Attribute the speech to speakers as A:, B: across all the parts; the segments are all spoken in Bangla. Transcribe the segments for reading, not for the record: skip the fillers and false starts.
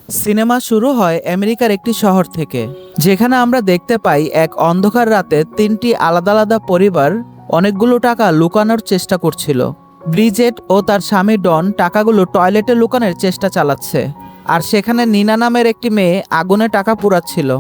A: সিনেমা শুরু হয় আমেরিকার একটি শহর থেকে, যেখানে আমরা দেখতে পাই এক অন্ধকার রাতে তিনটি আলাদা আলাদা পরিবার অনেকগুলো টাকা লুকানোর চেষ্টা করছিল। ব্রিজেট ও তার স্বামী ডন টাকাগুলো টয়লেটে লুকানোর চেষ্টা চালাচ্ছে, আর সেখানে নিনা নামের একটি মেয়ে আগুনে টাকা পুড়াচ্ছিল।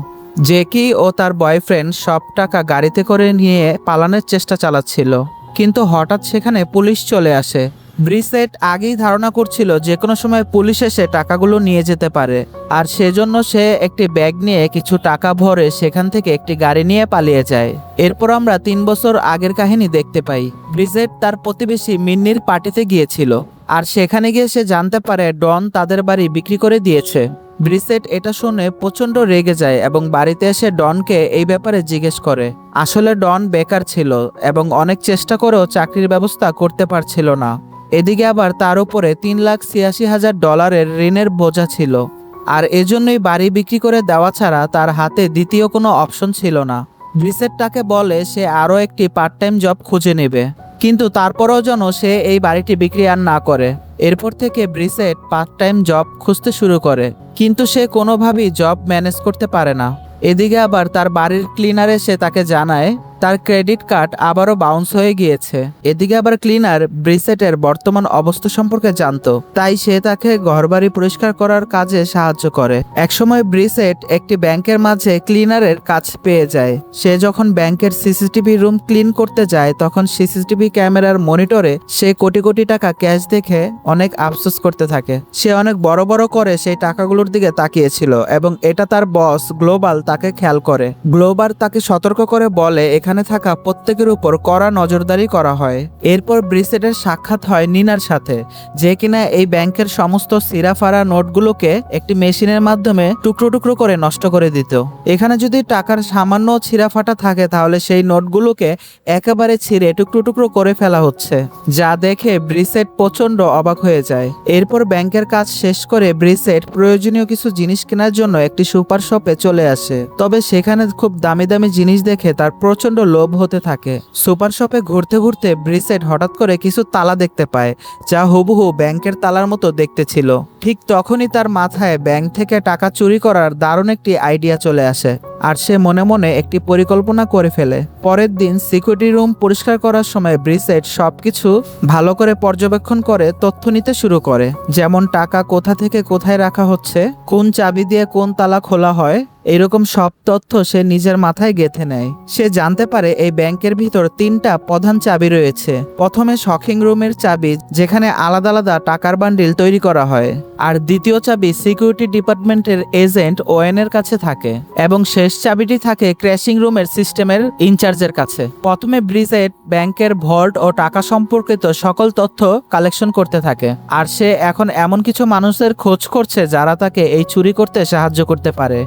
A: জেকি ও তার বয়ফ্রেন্ড সব টাকা গাড়িতে করে নিয়ে পালানোর চেষ্টা চালাচ্ছিল, কিন্তু হঠাৎ সেখানে পুলিশ চলে আসে। ব্রিসেট আগেই ধারণা করছিল যে কোনো সময় পুলিশ এসে টাকাগুলো নিয়ে যেতে পারে, আর সেজন্য সে একটি ব্যাগ নিয়ে কিছু টাকা ভরে সেখান থেকে একটি গাড়ি নিয়ে পালিয়ে যায়। এরপর আমরা 3 বছর আগের কাহিনী দেখতে পাই। ব্রিসেট তার প্রতিবেশী মিন্নির পার্টিতে গিয়েছিল, আর সেখানে গিয়ে সে জানতে পারে ডন তাদের বাড়ি বিক্রি করে দিয়েছে। ব্রিসেট এটা শুনে প্রচণ্ড রেগে যায় এবং বাড়িতে এসে ডনকে এই ব্যাপারে জিজ্ঞেস করে। আসলে ডন বেকার ছিল এবং অনেক চেষ্টা করেও চাকরির ব্যবস্থা করতে পারছিল না। এদিকে আবার তার উপরে $3,86,000 ঋণের বোঝা ছিল, আর এজন্যই বাড়ি বিক্রি করে দেওয়া ছাড়া তার হাতে দ্বিতীয় কোনো অপশন ছিল না। ব্রিসেট তাকে বলে সে আরও একটি পার্ট টাইম জব খুঁজে নেবে, কিন্তু তারপরেও যেন সে এই বাড়িটি বিক্রি আর না করে। এরপর থেকে ব্রিসেট পার্ট টাইম জব খুঁজতে শুরু করে, কিন্তু সে কোনোভাবেই জব ম্যানেজ করতে পারে না। এদিকে আবার তার বাড়ির ক্লিনার এসে তাকে জানায় তার ক্রেডিট কার্ড আবারও বাউন্স হয়ে গিয়েছে। এদিকে আবার ক্লিনার ব্রিসেটের বর্তমান অবস্থা সম্পর্কে জানতো, তাই সে তাকে ঘরবাড়ি পরিষ্কার করার কাজে সাহায্য করে। একসময় ব্রিসেট একটি ব্যাংকের মাঝে ক্লিনারের কাজ পেয়ে যায়। সে যখন ব্যাংকের সিসিটিভি রুম ক্লিন করতে যায়, তখন সিসিটিভি ক্যামেরার মনিটরে সে কোটি কোটি টাকা ক্যাশ দেখে অনেক আফসোস করতে থাকে। সে অনেক বড় বড় করে সেই টাকাগুলোর দিকে তাকিয়েছিল, এবং এটা তার বস গ্লোবাল তাকে খেয়াল করে। গ্লোবাল তাকে সতর্ক করে বলে এখানে থাকা প্রত্যেকের উপর কড়া নজরদারি করা হয়। এরপর ব্রিসেটের সাক্ষাৎ হয় নিনার সাথে, যে কিনা এই ব্যাংকের সমস্ত সিরাফারা নোটগুলোকে একটি মেশিনের মাধ্যমে টুকরো টুকরো করে নষ্ট করে দিত। এখানে যদি টাকার সামান্য ছিঁড়াফাটা থাকে, তাহলে সেই নোটগুলোকে একেবারে ছিঁড়ে টুকরো টুকরো করে ফেলা হচ্ছে, যা দেখে ব্রিসেট প্রচন্ড অবাক হয়ে যায়। এরপর ব্যাংকের কাজ শেষ করে ব্রিসেট প্রয়োজনীয় কিছু জিনিস কেনার জন্য একটি সুপার শপে চলে আসে। তবে সেখানে খুব দামি দামি জিনিস দেখে তার প্রচন্ড লোভ হতে থাকে। সুপার শপে ঘুরতে ঘুরতে ব্রিসেট হঠাৎ করে কিছু তালা দেখতে পায়, যা হুবহু ব্যাংকের তালার মতো দেখতে ছিল। ঠিক তখনই তার মাথায় ব্যাংক থেকে টাকা চুরি করার দারুণ একটি আইডিয়া চলে আসে, আর সে মনে মনে একটি পরিকল্পনা করে ফেলে। পরের দিন সিকিউরিটি রুম পরিষ্কার করার সময় ব্রিসেট সবকিছু ভালো করে পর্যবেক্ষণ করে তথ্য নিতে শুরু করে, যেমন টাকা কোথা থেকে কোথায় রাখা হচ্ছে, কোন চাবি দিয়ে কোন তালা খোলা হয়। এইরকম সব তথ্য সে নিজের মাথায় গেঁথে নেয়। সে জানতে পারে এই ব্যাংকের ভিতর 3টা প্রধান চাবি রয়েছে। প্রথমে শখিং রুমের চাবি, যেখানে আলাদা আলাদা টাকার বান্ডিল তৈরি করা হয়, আর দ্বিতীয় চাবি সিকিউরিটি ডিপার্টমেন্টের এজেন্ট ওয়েনের কাছে থাকে, এবং শেষ চাবিটি থাকে ক্র্যাশিং রুমের সিস্টেমের ইনচার্জের কাছে। প্রথমে ব্রিজেট ব্যাংকের ভল্ট ও টাকা সম্পর্কিত সকল তথ্য কালেকশন করতে থাকে, আর সে এখন এমন কিছু মানুষের খোঁজ করছে যারা তাকে এই চুরি করতে সাহায্য করতে পারে।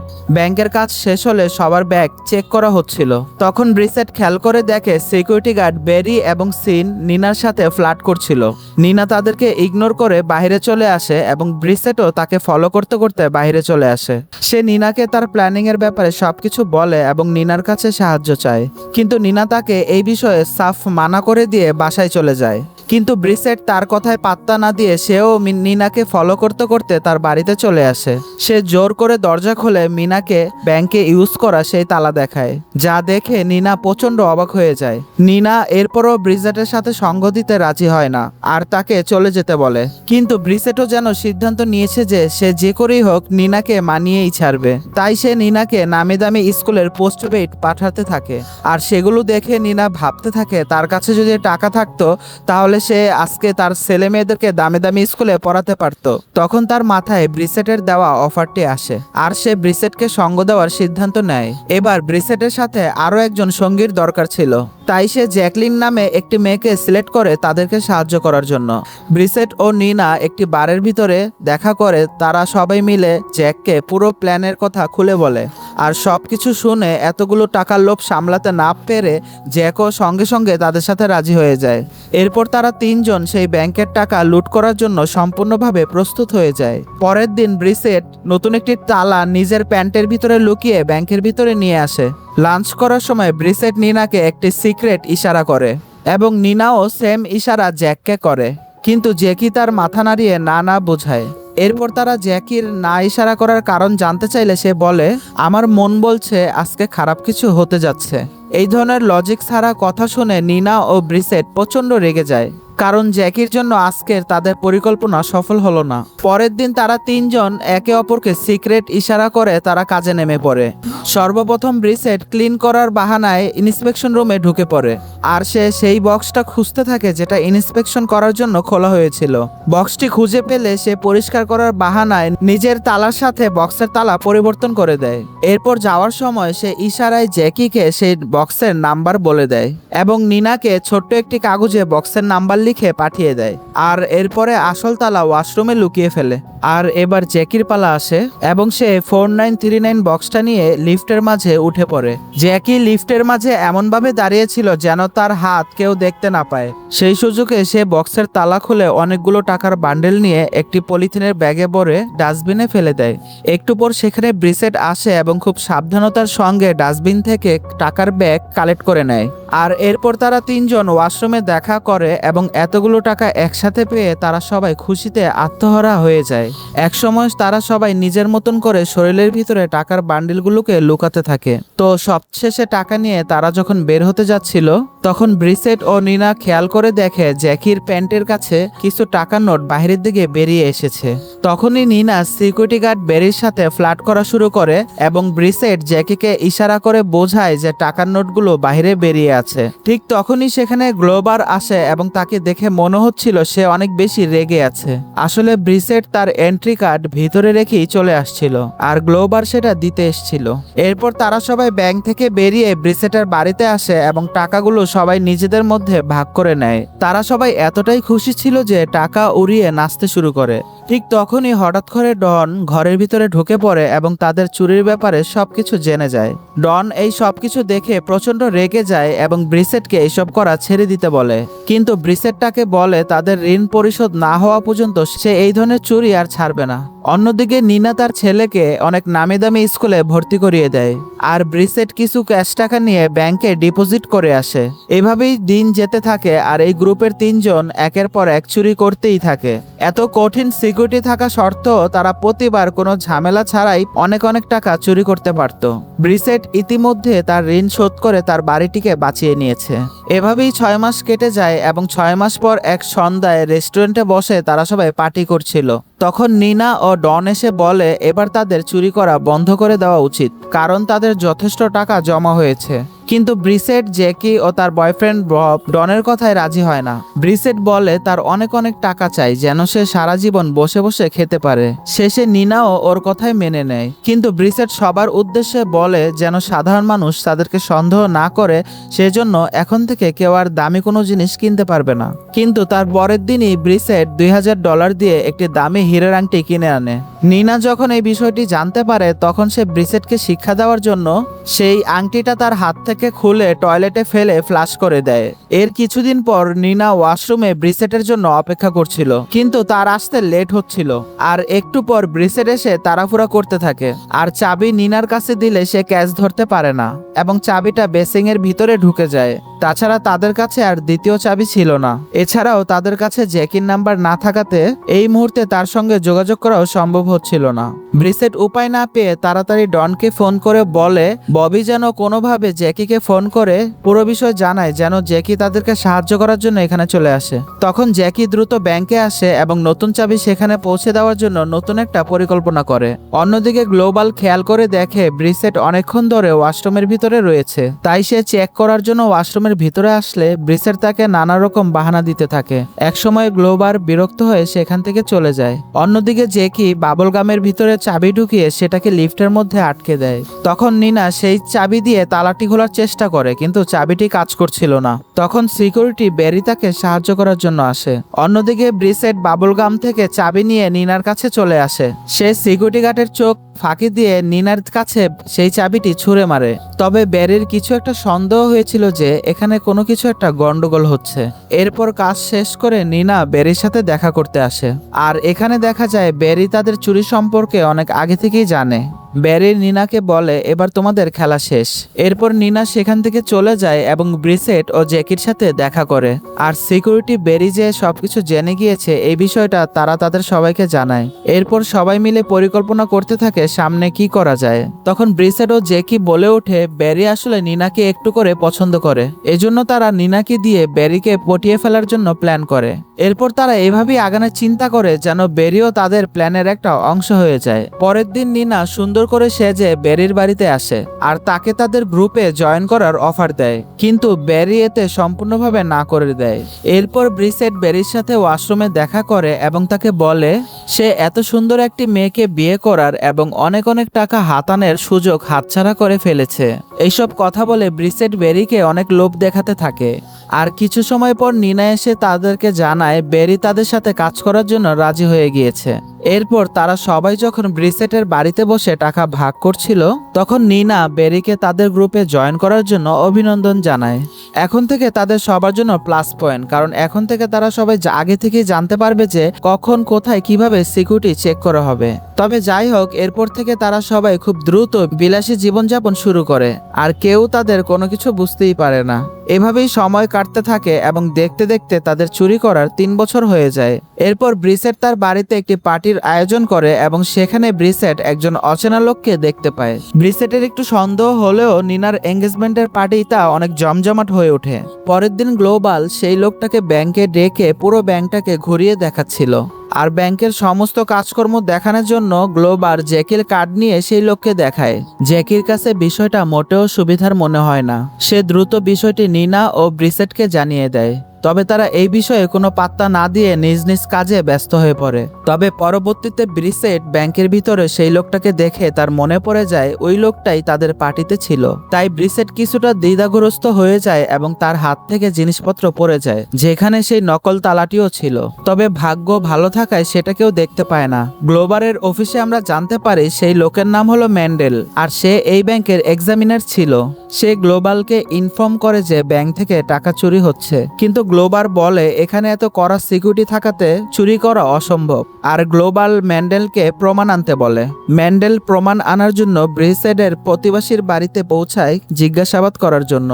A: ব্যাংকের কাজ শেষ হলে সবার ব্যাগ চেক করা হচ্ছিল। তখন ব্রিসেট খেয়াল করে দেখে সিকিউরিটি গার্ড বেরি এবং সিন নিনার সাথে ফ্লার্ট করছিল। নিনা তাদেরকে ইগনোর করে বাইরে চলে আসে, এবং ব্রিসেটও তাকে ফলো করতে করতে বাইরে চলে আসে। সে নিনাকে তার প্ল্যানিং এর ব্যাপারে সবকিছু বলে এবং নিনার কাছে সাহায্য চায়, কিন্তু নিনা তাকে এই বিষয়ে সাফ মানা করে দিয়ে বাসায় চলে যায়। কিন্তু ব্রিসেট তার কথায় পাত্তা না দিয়ে সেও নিনাকে ফলো করতে করতে তার বাড়িতে চলে আসে। সে জোর করে দরজা খুলে মিনাকে ব্যাংকে ইউজ করা সেই তালা দেখায়, যা দেখে নিনা প্রচন্ড অবাক হয়ে যায়। নিনা এরপরও ব্রিসেটের সাথে সঙ্গ দিতে রাজি হয় না, আর তাকে চলে যেতে বলে। কিন্তু ব্রিসেটও যেন সিদ্ধান্ত নিয়েছে যে সে যে করেই হোক নিনাকে মানিয়েই ছাড়বে। তাই সে নিনাকে নামি দামি স্কুলের পোস্টপেইড পাঠাতে থাকে, আর সেগুলো দেখে নিনা ভাবতে থাকে তার কাছে যদি টাকা থাকতো, তাহলে সে আজকে তার ছেলে মেয়েদেরকে দামি দামি স্কুলে পড়াতে পারত। তখন তার মাথায় ব্রিসেটের দেওয়া অফারটি আসে, আর সে ব্রিসেটকে সঙ্গ দেওয়ার সিদ্ধান্ত নেয়। এবার ব্রিসেটের সাথে আরো একজন সঙ্গীর দরকার ছিল, তাই সে জ্যাকলিন নামে একটি মেয়েকে সিলেক্ট করে তাদেরকে সাহায্য করার জন্য। ব্রিসেট ও নিনা একটি বারের ভিতরে দেখা করে, তারা সবাই মিলে জ্যাককে পুরো প্ল্যানের কথা খুলে বলে, আর সবকিছু শুনে এতগুলো টাকার লোভ সামলাতে না পেরে জ্যাকও সঙ্গে সঙ্গে তাদের সাথে রাজি হয়ে যায়। এরপর তারা 3জন সেই ব্যাংকের টাকা লুট করার জন্য সম্পূর্ণভাবে প্রস্তুত হয়ে যায়। পরের দিন ব্রিসেট নতুন একটি তালা নিজের প্যান্টের ভিতরে লুকিয়ে ব্যাংকের ভিতরে নিয়ে আসে। লাঞ্চ করার সময় ব্রিসেট নিনাকে একটি সিক্রেট ইশারা করে, এবং নিনাও সেম ইশারা জ্যাককে করে, কিন্তু জ্যাকি তার মাথা নাড়িয়ে না না বোঝায়। এরপর তারা জ্যাকির না ইশারা করার কারণ জানতে চাইলে সে বলে, আমার মন বলছে আজকে খারাপ কিছু হতে যাচ্ছে। এই ধরনের লজিক ছাড়া কথা শুনে নিনা ও ব্রিসেট প্রচন্ড রেগে যায়, কারণ জ্যাকির জন্য আজকের তাদের পরিকল্পনা সফল হলো না। পরের দিন তারা তিনজন একে অপরকে সিক্রেট ইশারা করে তারা কাজে নেমে পড়ে। সর্বপ্রথম ব্রিসেট ক্লিন করার বাহানায় ইন্সপেকশন রুমে ঢুকে পড়ে, আর সে সেই বক্সটা খুঁজতে থাকে যেটা ইন্সপেকশন করার জন্য খোলা হয়েছিল। বক্সটি খুঁজে পেলে সে পরিষ্কার করার বাহানায় নিজের তালার সাথে বক্সের তালা পরিবর্তন করে দেয়। এরপর যাওয়ার সময় সে ইশারায় জ্যাকিকে সেই বক্সের নাম্বার বলে দেয় এবং নিনাকে ছোট্ট একটি কাগজে বক্সের নাম্বার লিখে পাঠিয়ে দেয়। আর এরপরে আসল তালা ওয়াশরুমে লুকিয়ে ফেলে। আর এবার জ্যাকির পালা আসে এবং সে 4939 বক্সটা নিয়ে লিফটের মাঝে উঠে পড়ে। জ্যাকি লিফটের মাঝে এমনভাবে দাঁড়িয়েছিল যেন তার হাত কেউ দেখতে না পায়। সেই সুযোগে সে বক্সের তালা খুলে অনেকগুলো টাকার বান্ডেল নিয়ে একটি পলিথিনের ব্যাগে ভরে ডাস্টবিনে ফেলে দেয়। একটু পর সেখানে ব্রিসেট আসে এবং খুব সাবধানতার সঙ্গে ডাস্টবিন থেকে টাকার ব্যাগ কালেক্ট করে নেয়। আর এরপর তারা তিনজন ওয়াশরুমে দেখা করে এবং এতগুলো টাকা একসাথে পেয়ে তারা সবাই খুশিতে আত্মহারা হয়ে যায়। একসময় তারা সবাই নিজের মতন করে শরীরের ভিতরে টাকার বান্ডিলগুলোকে লুকাতে থাকে। তো সবশেষে টাকা নিয়ে তারা যখন বের হতে যাচ্ছিল তখন ব্রিসেট ও নিনা খেয়াল করে দেখে জ্যাকির প্যান্টের কাছে কিছু টাকার নোট বাহিরের দিকে বেরিয়ে এসেছে। তখনই নিনা সিকিউরিটি গার্ড বেরির সাথে ফ্লার্ট করা শুরু করে এবং ব্রিসেট জ্যাকিকে ইশারা করে বোঝায় যে টাকার নোটগুলো বাহিরে বেরিয়ে আছে। ঠিক তখনই সেখানে গ্লোবার আসে এবং তাকে দেখে মনে হচ্ছিল সে অনেক বেশি রেগে আছে। আসলে ব্রিসেট তার এন্ট্রি কার্ড ভিতরে রেখেই চলে আসছিল আর গ্লোবার সেটা দিতে এসেছিল। এরপর তারা সবাই ব্যাংক থেকে বেরিয়ে ব্রিসেটের বাড়িতে আসে এবং টাকাগুলো সবাই নিজেদের মধ্যে ভাগ করে নেয়। তারা সবাই এতটাই খুশি ছিল যে টাকা উড়িয়ে নাচতে শুরু করে। ঠিক তখনই হঠাৎ করে ডন ঘরের ভিতরে ঢুকে পড়ে এবং তাদের চুরির ব্যাপারে সবকিছু জেনে যায়। ডন এই সবকিছু দেখে প্রচন্ড রেগে যায় এবং ব্রিসেটকে এইসব করা ছেড়ে দিতে বলে, কিন্তু ব্রিসেট তাকে বলে তাদের ঋণ পরিশোধ না হওয়া পর্যন্ত সে এই ধরনের চুরি আর ছাড়বে না। অন্যদিকে নিনা তার ছেলেকে অনেক নামি দামি স্কুলে ভর্তি করিয়ে দেয় আর ব্রিসেট কিছু ক্যাশ টাকা নিয়ে ব্যাংকে ডিপোজিট করে আসে। এভাবেই দিন যেতে থাকে আর এই গ্রুপের তিনজন একের পর এক চুরি করতেই থাকে। এত কঠিন সিকিউরিটি থাকা সত্ত্বেও তারা প্রতিবার কোনো ঝামেলা ছাড়াই অনেক অনেক টাকা চুরি করতে পারত। ব্রিসেট ইতিমধ্যে তার ঋণ শোধ করে তার বাড়িটিকে বাঁচিয়ে নিয়েছে। এভাবেই 6 মাস কেটে যায় এবং 6 মাস পর এক সন্ধ্যায় রেস্টুরেন্টে বসে তারা সবাই পার্টি করছিল। তখন নিনা ও ডন এসে বলে এবার তাদের চুরি করা বন্ধ করে দেওয়া উচিত, কারণ তাদের যথেষ্ট টাকা জমা হয়েছে। কিন্তু ব্রিসেট, জ্যাকি ও তার বয়ফ্রেন্ড বব ডনের কথায় রাজি হয় না। ব্রিসেট বলে তার অনেক অনেক টাকা চাই যেন সে সারা জীবন বসে বসে খেতে পারে। শেষে নিনাও ওর কথায় মেনে নেয়, কিন্তু ব্রিসেট সবার উদ্দেশ্যে বলে যেন সাধারণ মানুষ তাদেরকে সন্দেহ না করে, সেজন্য এখন থেকে কেউ আর দামি কোনো জিনিস কিনতে পারবে না। কিন্তু তার পরের দিনই ব্রিসেট $2000 দিয়ে একটি দামি হীরের আংটি কিনে আনে। নিনা যখন এই বিষয়টি জানতে পারে তখন সে ব্রিসেটকে শিক্ষা দেওয়ার জন্য সেই আংটিটা তার হাত থেকে খুলে টয়লেটে ফেলে ফ্লাশ করে দেয়। এর কিছুদিন পর নিনা ওয়াশরুমে ব্রিসেটের জন্য অপেক্ষা করছিল, কিন্তু তার আসতে লেট হচ্ছিল। আর একটু পর ব্রিসেট এসে তাড়াহুড়া করতে থাকে আর চাবি নিনার কাছে দিলে সে ক্যাচ ধরতে পারে না এবং চাবিটা বেসিং এর ভিতরে ঢুকে যায়। তাছাড়া তাদের কাছে আর দ্বিতীয় চাবি ছিল না। এছাড়াও তাদের কাছে জ্যাকির নাম্বার না থাকাতে এই মুহূর্তে তার সঙ্গে যোগাযোগ করাও সম্ভব হচ্ছিল না। ব্রিসেট উপায় না পেয়ে তাড়াতাড়ি ডনকে ফোন করে বলে ববি যেন কোনোভাবে জ্যাকিকে ফোন করে পুরো বিষয় জানায় যেন জ্যাকি তাদেরকে সাহায্য করার জন্য এখানে চলে আসে। তখন জ্যাকি দ্রুত ব্যাংকে আসে এবং নতুন চাবি সেখানে পৌঁছে দেওয়ার জন্য নতুন একটা পরিকল্পনা করে। অন্যদিকে গ্লোবাল খেয়াল করে দেখে ব্রিসেট অনেকক্ষণ ধরে ওয়াশরুমের ভিতরে রয়েছে, তাই সে চেক করার জন্য ওয়াশরুমের ভিতরে আসলে ব্রিসেট তাকে নানা রকম বাহানা দিতে থাকে। একসময় গ্লোবার বিরক্ত হয়ে সেখান থেকে চলে যায়। অন্যদিকে জ্যাকি বাবল গামের ভিতরে চাবি ঢুকিয়ে সেটাকে লিফটের মধ্যে আটকে দেয়। তখন নিনা সেই চাবি দিয়ে তালাটি খোলার চেষ্টা করে, কিন্তু চাবিটি কাজ করছিল না। তখন সিকিউরিটি ব্যারি তাকে সাহায্য করার জন্য আসে। অন্যদিকে ব্রিসেট বাবল গাম থেকে চাবি নিয়ে নিনার কাছে চলে আসে। সে সিকিউরিটি গার্ডের চোখ ফাঁকি দিয়ে নিনার কাছে সেই চাবিটি ছুঁড়ে মারে। তবে ব্যারির কিছু একটা সন্দেহ হয়েছিল যে এখানে কোনো কিছু একটা গন্ডগোল হচ্ছে। এরপর কাজ শেষ করে নিনা ব্যারির সাথে দেখা করতে আসে আর এখানে দেখা যায় ব্যারি তাদের চুরি সম্পর্কে অনেক আগে থেকেই জানে। ব্যারি নিনাকে বলে এবার তোমাদের খেলা শেষ। এরপর নিনা সেখান থেকে চলে যায় এবং ব্রিসেট ও জ্যাকির সাথে দেখা করে। আর সিকিউরিটি ব্যারি যে সবকিছু জেনে গিয়েছে এই বিষয়টা তারা তাদের সবাইকে জানায়। এরপর সবাই মিলে পরিকল্পনা করতে থাকে সামনে কি করা যায়। তখন ব্রিসেট ও জ্যাকি বলে ওঠে ব্যারি আসলে নিনাকে একটু করে পছন্দ করে, এজন্য তারা নিনাকে দিয়ে ব্যারিকে পটিয়ে ফেলার জন্য প্ল্যান করে। এরপর তারা এভাবেই আগানোর চিন্তা করে যেন ব্যারিও তাদের প্ল্যানের একটা অংশ হয়ে যায়। পরের দিন নিনা সুন্দর করে সেজে ব্যারির বাড়িতে আসে আর তাকে তাদের গ্রুপে জয়েন করার অফার দেয়, কিন্তু ব্যারি এতে সম্পূর্ণভাবে না করে দেয়। এরপর ব্রিসেট ব্যারির সাথে ওয়াশরুমে দেখা করে এবং তাকে বলে সে এত সুন্দর একটি মেয়েকে বিয়ে করার এবং অনেক অনেক টাকা হাতানোর সুযোগ হাতছাড়া করে ফেলেছে। এইসব কথা বলে ব্রিসেট ব্যারিকে অনেক লোভ দেখাতে থাকে। আর কিছু সময় পর নিনা এসে তাদেরকে জানায় ব্যারি তাদের সাথে কাজ করার জন্য রাজি হয়ে গিয়েছে। এরপর তারা সবাই যখন ব্রিসেটের বাড়িতে বসে টাকা ভাগ করছিল তখন নিনা ব্যারিকে তাদের গ্রুপে জয়েন করার জন্য অভিনন্দন জানায়। এখন থেকে তাদের সবার জন্য প্লাস পয়েন্ট, কারণ এখন থেকে তারা সবাই আগে থেকেই জানতে পারবে যে কখন কোথায় কিভাবে সিকিউরিটি চেক করা হবে। তবে যাই হোক, এরপর থেকে তারা সবাই খুব দ্রুত বিলাসী জীবনযাপন শুরু করে আর কেউ তাদের কোনো কিছু বুঝতেই পারে না। এভাবেই সময় কাটতে থাকে এবং দেখতে দেখতে তাদের চুরি করার 3 বছর হয়ে যায়। এরপর ব্রিসেট তার বাড়িতে একটি পার্টির আয়োজন করে এবং সেখানে ব্রিসেট একজন অচেনা লোককে দেখতে পায়। ব্রিসেটের একটু সন্দেহ হলেও নিনার এঙ্গেজমেন্টের পার্টিটা অনেক জমজমাট হয়ে ওঠে। পরের দিন গ্লোবাল সেই লোকটাকে ব্যাংকে ডেকে পুরো ব্যাংকটাকে ঘুরিয়ে দেখাচ্ছিল। আর ব্যাংকের সমস্ত কাজকর্ম দেখানোর জন্য গ্লোবাল জ্যাকির কার্ড নিয়ে সেই লোককে দেখায়। জ্যাকির কাছে বিষয়টা মোটেও সুবিধার মনে হয় না। সে দ্রুত বিষয়টি নিনা ও ব্রিসেটকে জানিয়ে দেয়। তবে তারা এই বিষয়ে কোনো পাত্তা না দিয়ে নিজ নিজ কাজে ব্যস্ত হয়ে পড়ে। তবে পরবর্তীতে ব্রিসেট ব্যাংকের ভিতরে সেই লোকটাকে দেখে তার মনে পড়ে যায় ওই লোকটাই তাদের পার্টিতে ছিল। তাই ব্রিসেট কিছুটা দ্বিধাগ্রস্ত হয়ে যায় এবং তার হাত থেকে জিনিসপত্র পড়ে যায়, যেখানে সেই নকল তালাটিও ছিল। তবে ভাগ্য ভালো থাকায় সেটা কেউ দেখতে পায় না। গ্লোবালের অফিসে আমরা জানতে পারি সেই লোকের নাম হলো ম্যান্ডেল, আর সে এই ব্যাংকের এক্সামিনার ছিল। সে গ্লোবালকে ইনফর্ম করে যে ব্যাংক থেকে টাকা চুরি হচ্ছে, কিন্তু গ্লোবাল বলে এখানে এত কড়া সিকিউরিটি থাকাতে চুরি করা অসম্ভব। আর গ্লোবাল ম্যান্ডেলকে প্রমাণ আনতে বলে। ম্যান্ডেল প্রমাণ আনার জন্য ব্রিসেটের প্রতিবেশীর বাড়িতে পৌঁছায় জিজ্ঞাসাবাদ করার জন্য।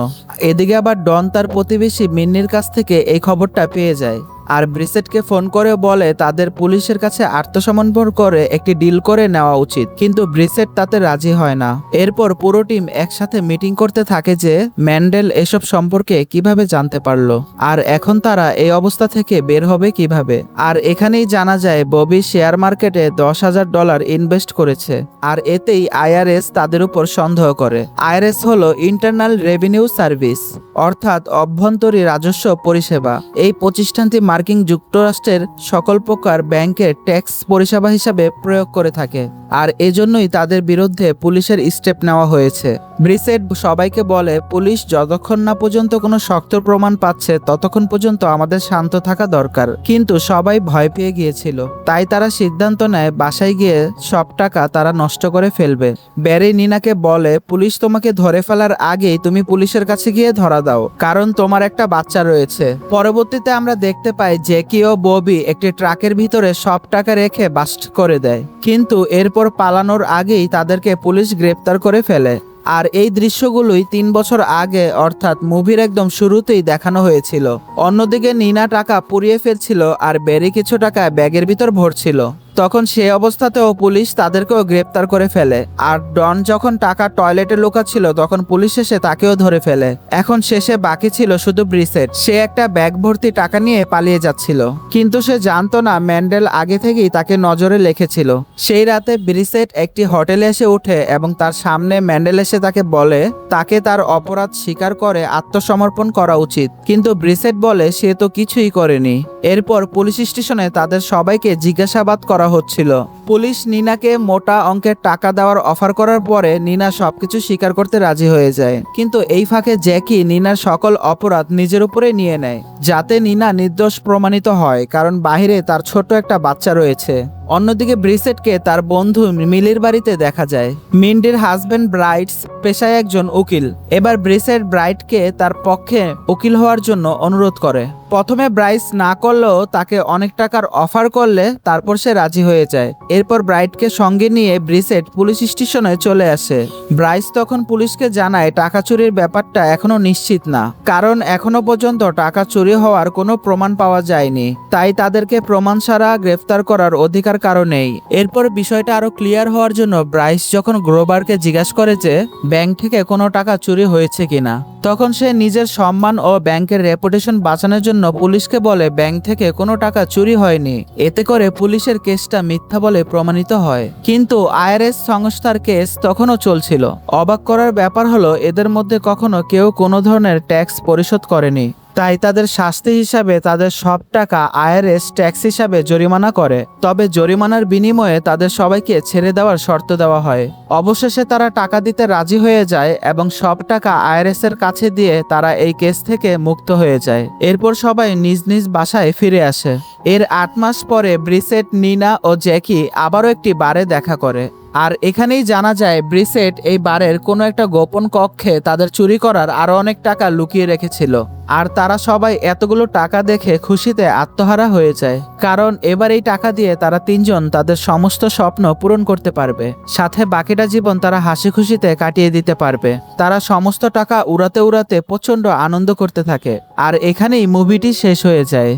A: এদিকে আবার ডন তার প্রতিবেশী মিন্নির কাছ থেকে এই খবরটা পেয়ে যায় আর ব্রিসেটকে ফোন করে বলে তাদের পুলিশের কাছে আত্মসমর্পণ করে একটি ডিল করে নেওয়া উচিত, কিন্তু ব্রিসেট তাতে রাজি হয় না। এরপর পুরো টিম একসাথে মিটিং করতে থাকে যে ম্যান্ডেল এসব সম্পর্কে কিভাবে জানতে পারলো আর এখন তারা এই অবস্থা থেকে বের হবে কিভাবে। আর এখানেই জানা যায় ববি শেয়ার মার্কেটে $10,000 ইনভেস্ট করেছে আর এতেই আইআরএস তাদের উপর সন্দেহ করে। আইআরএস হলো ইন্টারনাল রেভিনিউ সার্ভিস, অর্থাৎ অভ্যন্তরীণ রাজস্ব পরিষেবা। এই প্রতিষ্ঠানটি মার্কিন যুক্তরাষ্ট্রের সকল প্রকার ব্যাংকের ট্যাক্স পরিষেবা হিসাবে প্রয়োগ করে থাকে আর এজন্যই তাদের বিরুদ্ধে পুলিশের স্টেপ নেওয়া হয়েছে। ব্রিসেট সবাইকে বলে পুলিশ যতক্ষণ না পর্যন্ত কোনো শক্ত প্রমাণ পাচ্ছে ততক্ষণ পর্যন্ত আমাদের শান্ত থাকা দরকার, কিন্তু সবাই ভয় পেয়ে গিয়েছিল। তাই তারা সিদ্ধান্ত নেয় বাসায় গিয়ে সব টাকা তারা নষ্ট করে ফেলবে। ব্যারি নিনাকে বলে পুলিশ তোমাকে ধরে ফেলার আগেই তুমি পুলিশের কাছে গিয়ে ধরা দাও, কারণ তোমার একটা বাচ্চা রয়েছে। পরবর্তীতে আমরা দেখতে পাই জ্যাকি ও ববি একটি ট্রাকের ভিতরে সব টাকা রেখে বাস্ট করে দেয়, কিন্তু এরপর পালানোর আগেই তাদেরকে পুলিশ গ্রেপ্তার করে ফেলে। আর এই দৃশ্যগুলোই 3 বছর আগে অর্থাৎ মুভির একদম শুরুতেই দেখানো হয়েছিল। অন্যদিকে নিনা টাকা পুড়িয়ে ফেলছিল আর ব্যারি কিছু টাকা ব্যাগের ভিতর ভরছিল। তখন সে অবস্থাতেও পুলিশ তাদেরকেও গ্রেপ্তার করে ফেলে। আর ডন যখন টাকা টয়লেটে লুকাচ্ছিল তখন পুলিশ এসে তাকেও ধরে ফেলে। এখন শেষে বাকি ছিল শুধু ব্রিসেট। সে একটা ব্যাগ ভর্তি টাকা নিয়ে পালিয়ে যাচ্ছিল, কিন্তু সে জানতো না ম্যান্ডেল আগে থেকেই তাকে নজরে রেখেছিল। সেই রাতে ব্রিসেট একটি হোটেলে এসে ওঠে এবং তার সামনে ম্যান্ডেল এসে তাকে বলে তাকে তার অপরাধ স্বীকার করে আত্মসমর্পণ করা উচিত, কিন্তু ব্রিসেট বলে সে তো কিছুই করেনি। এরপর পুলিশ স্টেশনে তাদের সবাইকে জিজ্ঞাসাবাদ করা হচ্ছিল। পুলিশ নিনাকে মোটা অঙ্কের টাকা দেওয়ার অফার করার পরে নিনা সবকিছু স্বীকার করতে রাজি হয়ে যায়, কিন্তু এই ফাঁকে জ্যাকি নিনার সকল অপরাধ নিজের উপরে নিয়ে নেয় যাতে নিনা নির্দোষ প্রমাণিত হয়, কারণ বাহিরে তার ছোট একটা বাচ্চা রয়েছে। অন্যদিকে ব্রিসেটকে তার বন্ধু মিলির বাড়িতে দেখা যায়। মিন্ডির হাজবেন্ড ব্রাইটস পেশায় একজন উকিল। এবার ব্রিসেট ব্রাইটকে তার পক্ষে উকিল হওয়ার জন্য অনুরোধ করে। প্রথমে ব্রাইস না করলেও তাকে অনেক টাকার অফার করলে তারপর সে রাজি রাজি হয়ে যায়। এরপর ব্রাইটকে সঙ্গে নিয়ে ব্রিসেট পুলিশ স্টেশনে চলে আসে। ব্রাইস তখন পুলিশকে জানায় টাকা চুরির ব্যাপারটা এখনো নিশ্চিত না, কারণ এখনো পর্যন্ত টাকা চুরি হওয়ার কোনো প্রমাণ পাওয়া যায়নি, তাই তাদেরকে প্রমাণ ছাড়া গ্রেফতার করার অধিকার কারো নেই। এরপর বিষয়টা আরো ক্লিয়ার হওয়ার জন্য ব্রাইস যখন গ্রোভারকে জিজ্ঞাসা করে যে ব্যাংক থেকে কোনো টাকা চুরি হয়েছে কিনা, তখন সে নিজের সম্মান ও ব্যাংকের রেপুটেশন বাঁচানোর জন্য পুলিশকে বলে ব্যাংক থেকে কোনো টাকা চুরি হয়নি। এতে করে পুলিশের কেসটা মিথ্যা বলে প্রমাণিত হয়। কিন্তু আইআরএস সংস্থার কেস তখনও চলছিল। অবাক করার ব্যাপার হলো এদের মধ্যে কখনো কেউ কোনো ধরনের ট্যাক্স পরিশোধ করেনি, তাই তাদের শাস্তি হিসাবে তাদের সব টাকা আইআরএস ট্যাক্স হিসাবে জরিমানা করে। তবে জরিমানার বিনিময়ে তাদের সবাইকে ছেড়ে দেওয়ার শর্ত দেওয়া হয়। অবশেষে তারা টাকা দিতে রাজি হয়ে যায় এবং সব টাকা আইআরএস এর কাছে দিয়ে তারা এই কেস থেকে মুক্ত হয়ে যায়। এরপর সবাই নিজ নিজ বাসায় ফিরে আসে। এর ৮ মাস পরে ব্রিসেট, নিনা ও জ্যাকি আবারও একটি বারে দেখা করে। আর এখানেই জানা যায় ব্রিসেট এই বারের কোনো একটা গোপন কক্ষে তাদের চুরি করার আরো অনেক টাকা লুকিয়ে রেখেছিল। আর তারা সবাই এতগুলো টাকা দেখে খুশিতে আত্মহারা হয়ে যায়, কারণ এবার এই টাকা দিয়ে তারা তিনজন তাদের সমস্ত স্বপ্ন পূরণ করতে পারবে, সাথে বাকিটা জীবন তারা হাসি খুশিতে কাটিয়ে দিতে পারবে। তারা সমস্ত টাকা উড়াতে উড়াতে প্রচন্ড আনন্দ করতে থাকে। আর এখানেই মুভিটি শেষ হয়ে যায়।